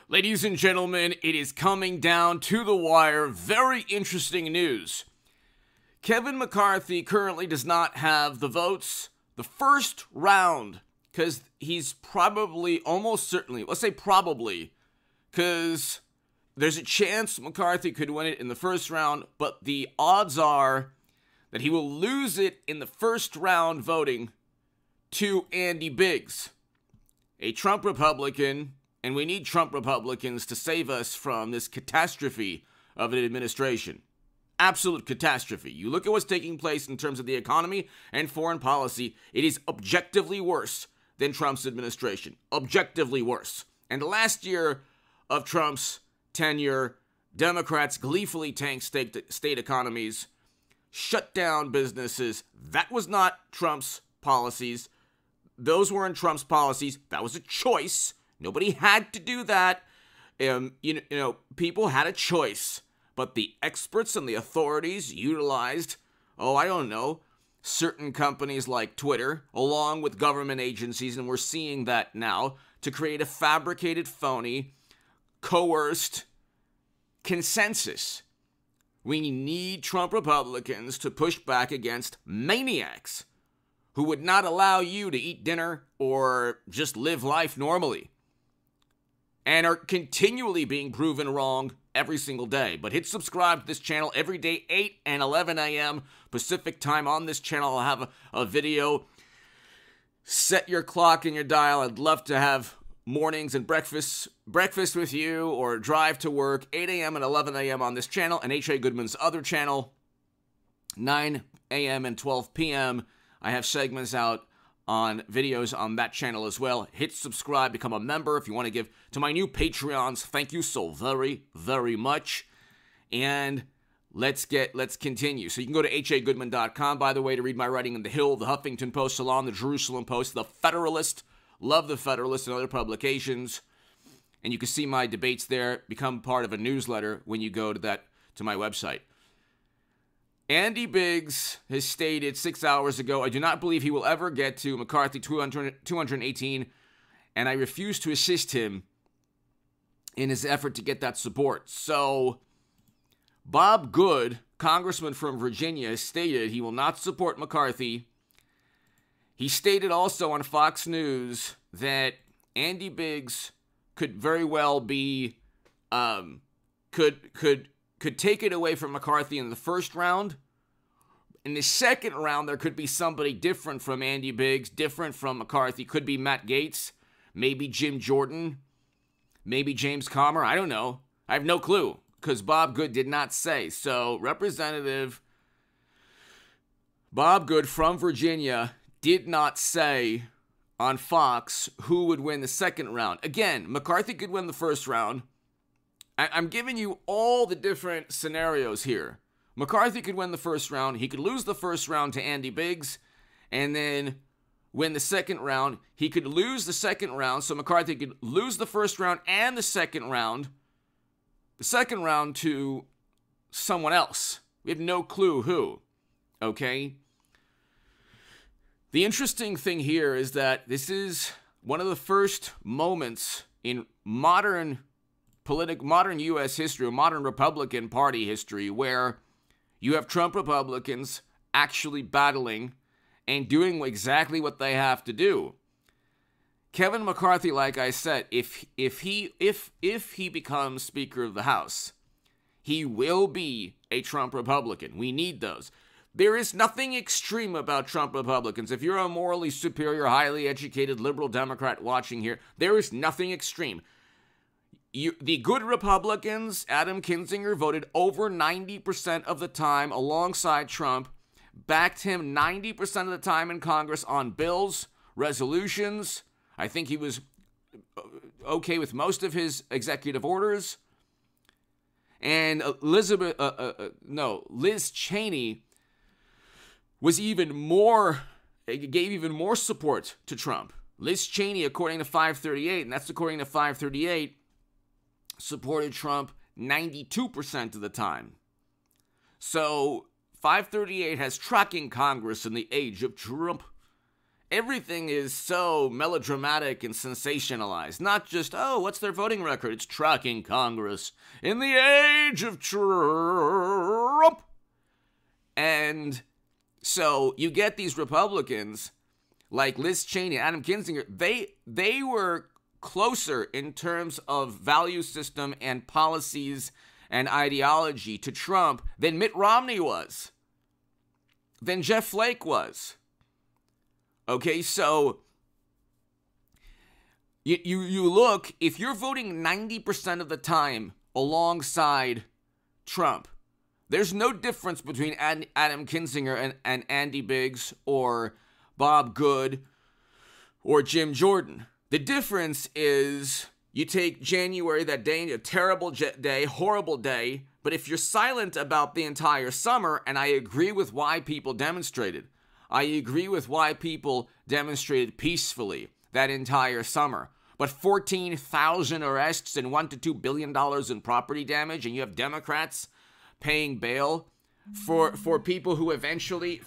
Ladies and gentlemen, it is coming down to the wire. Very interesting news. Kevin McCarthy currently does not have the votes the first round because he's probably, almost certainly, let's say probably, because there's a chance McCarthy could win it in the first round, but the odds are that he will lose it in the first round voting to Andy Biggs, a Trump Republican. And we need Trump Republicans to save us from this catastrophe of an administration. Absolute catastrophe. You look at what's taking place in terms of the economy and foreign policy, it is objectively worse than Trump's administration. Objectively worse. And the last year of Trump's tenure, Democrats gleefully tanked state economies, shut down businesses. That was not Trump's policies. Those weren't Trump's policies. That was a choice. Nobody had to do that. People had a choice. But the experts and the authorities utilized, certain companies like Twitter, along with government agencies, and we're seeing that now, to create a fabricated, phony, coerced consensus. We need Trump Republicans to push back against maniacs who would not allow you to eat dinner or just live life normally, and are continually being proven wrong every single day. But hit subscribe to this channel every day, 8 and 11 a.m. Pacific time. On this channel, I'll have a video. Set your clock and your dial. I'd love to have mornings and breakfast with you, or drive to work, 8 a.m. and 11 a.m. on this channel, and H.A. Goodman's other channel, 9 a.m. and 12 p.m. I have segments out on videos on that channel as well. Hit subscribe, become a member if you want to give to my new Patreons. Thank you so very, very much. And let's continue. So you can go to hagoodman.com, by the way, to read my writing in The Hill, The Huffington Post, Salon, The Jerusalem Post, The Federalist. Love The Federalist and other publications. And you can see my debates there. Become part of a newsletter when you go to my website. Andy Biggs has stated 6 hours ago, I do not believe he will ever get to McCarthy 218, and I refuse to assist him in his effort to get that support. So, Bob Good, congressman from Virginia, stated he will not support McCarthy. He stated also on Fox News that Andy Biggs could very well be, could take it away from McCarthy in the first round. In the second round, there could be somebody different from Andy Biggs, different from McCarthy. Could be Matt Gaetz, maybe Jim Jordan, maybe James Comer. I don't know. I have no clue, because Bob Good did not say. So, Representative Bob Good from Virginia did not say on Fox who would win the second round. Again, McCarthy could win the first round. I'm giving you all the different scenarios here. McCarthy could win the first round. He could lose the first round to Andy Biggs and then win the second round. He could lose the second round, so McCarthy could lose the first round and the second round to someone else. We have no clue who, okay? The interesting thing here is that this is one of the first moments in modern U.S. history, modern Republican Party history, where you have Trump Republicans actually battling and doing exactly what they have to do. Kevin McCarthy, like I said, if he becomes Speaker of the House, he will be a Trump Republican. We need those. There is nothing extreme about Trump Republicans. If you're a morally superior, highly educated, liberal Democrat watching here, there is nothing extreme. The good Republicans, Adam Kinzinger, voted over 90% of the time alongside Trump, backed him 90% of the time in Congress on bills, resolutions. I think he was okay with most of his executive orders. And Liz Cheney was gave even more support to Trump. Liz Cheney, according to 538, and that's according to 538, supported Trump 92% of the time. So 538 has tracking Congress in the age of Trump. Everything is so melodramatic and sensationalized. Not just, oh, what's their voting record? It's tracking Congress in the age of Trump. And so you get these Republicans like Liz Cheney, Adam Kinzinger. They were closer in terms of value system and policies and ideology to Trump than Mitt Romney was, than Jeff Flake was. Okay, so you look, if you're voting 90% of the time alongside Trump, there's no difference between Adam Kinzinger and Andy Biggs or Bob Good or Jim Jordan. The difference is you take January, that day, a terrible day, horrible day, but if you're silent about the entire summer, and I agree with why people demonstrated, I agree with why people demonstrated peacefully that entire summer. But 14,000 arrests and $1 to $2 billion in property damage, and you have Democrats paying bail for people who eventually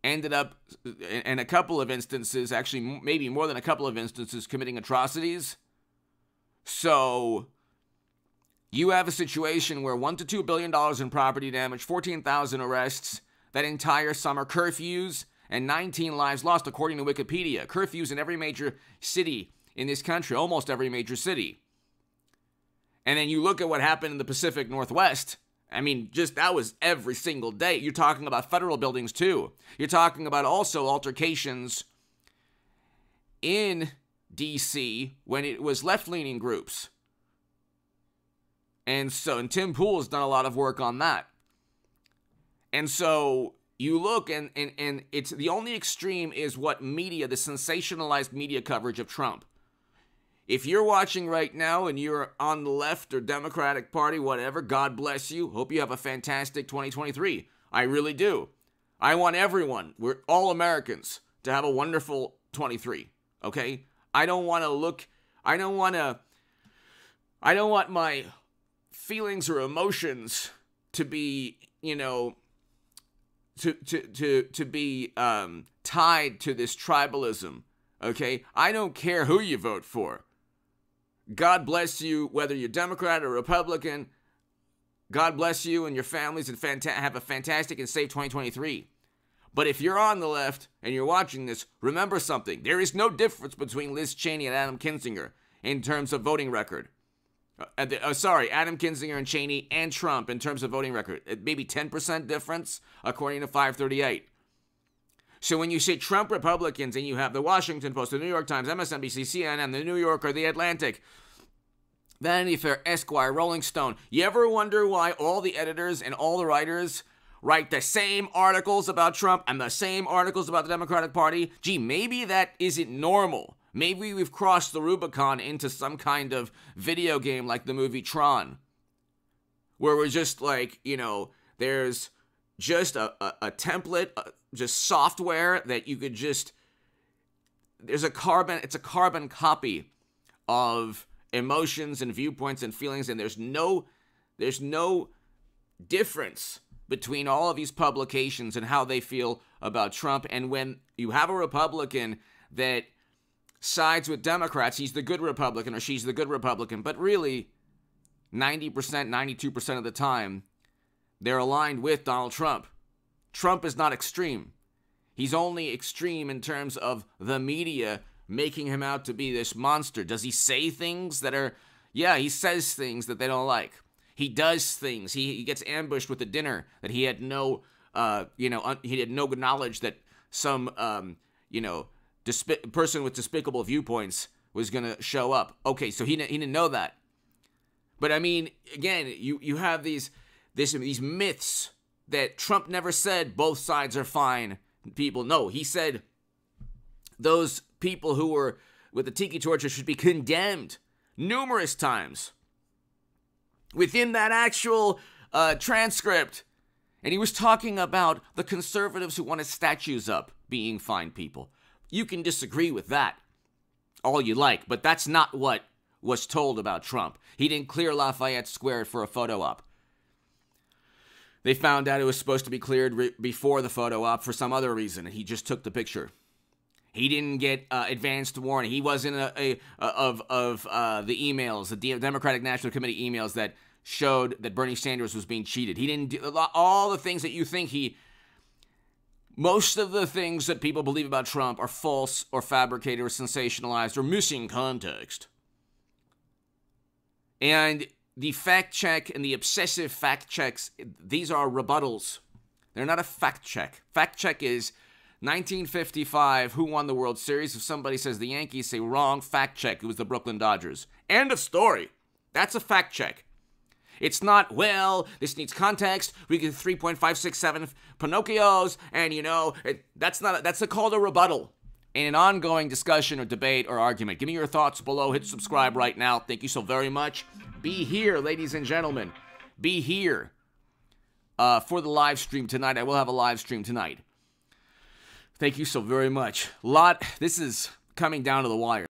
ended up, in a couple of instances, actually maybe more than a couple of instances, committing atrocities. So you have a situation where $1 to $2 billion in property damage, 14,000 arrests, that entire summer, curfews, and 19 lives lost, according to Wikipedia. Curfews in every major city in this country, almost every major city. And then you look at what happened in the Pacific Northwest. I mean, just that was every single day. You're talking about federal buildings, too. You're talking about also altercations in D.C. when it was left-leaning groups. And Tim Pool's done a lot of work on that. And so you look, and it's the only extreme is what media, the sensationalized media coverage of Trump. If you're watching right now and you're on the left or Democratic Party, whatever, God bless you. Hope you have a fantastic 2023. I really do. I want everyone, we're all Americans, to have a wonderful 23, okay? I don't want my feelings or emotions to be, to be tied to this tribalism, okay? I don't care who you vote for. God bless you, whether you're Democrat or Republican. God bless you and your families, and have a fantastic and safe 2023. But if you're on the left and you're watching this, remember something. There is no difference between Liz Cheney and Adam Kinzinger in terms of voting record. Adam Kinzinger and Cheney and Trump in terms of voting record. Maybe 10% difference, according to 538. So when you say Trump Republicans and you have the Washington Post, the New York Times, MSNBC, CNN, the New Yorker, the Atlantic, Vanity Fair, Esquire, Rolling Stone, you ever wonder why all the editors and all the writers write the same articles about Trump and the same articles about the Democratic Party? Gee, maybe that isn't normal. Maybe we've crossed the Rubicon into some kind of video game like the movie Tron, where we're just like, there's just a template, just software that you could just, it's a carbon copy of emotions and viewpoints and feelings, and there's no difference between all of these publications and how they feel about Trump. And when you have a Republican that sides with Democrats, he's the good Republican or she's the good Republican, but really 90%, 92% of the time, they're aligned with Donald Trump. Trump is not extreme. He's only extreme in terms of the media making him out to be this monster. Does he say things that are... Yeah, he says things that they don't like. He does things. He gets ambushed with a dinner that he had no, he had no knowledge that some, person with despicable viewpoints was going to show up. Okay, so he didn't know that. But I mean, again, you have these myths that Trump never said both sides are fine people. No, he said those people who were with the tiki torture should be condemned numerous times within that actual transcript. And he was talking about the conservatives who wanted statues up being fine people. You can disagree with that all you like, but that's not what was told about Trump. He didn't clear Lafayette Square for a photo op. They found out it was supposed to be cleared before the photo op for some other reason, and he just took the picture. He didn't get advanced warning. He wasn't the emails, the Democratic National Committee emails that showed that Bernie Sanders was being cheated. He didn't do all the things that you think he... Most of the things that people believe about Trump are false or fabricated or sensationalized or missing context. And the fact check and the obsessive fact checks, these are rebuttals. They're not a fact check. Fact check is 1955, who won the World Series? If somebody says the Yankees, say wrong, fact check. It was the Brooklyn Dodgers. End of story. That's a fact check. It's not, well, this needs context. We get 3.567 Pinocchios, and that's called a rebuttal. In an ongoing discussion or debate or argument. Give me your thoughts below. Hit subscribe right now. Thank you so very much. Be here, ladies and gentlemen. Be here for the live stream tonight. I will have a live stream tonight. Thank you so very much. This is coming down to the wire.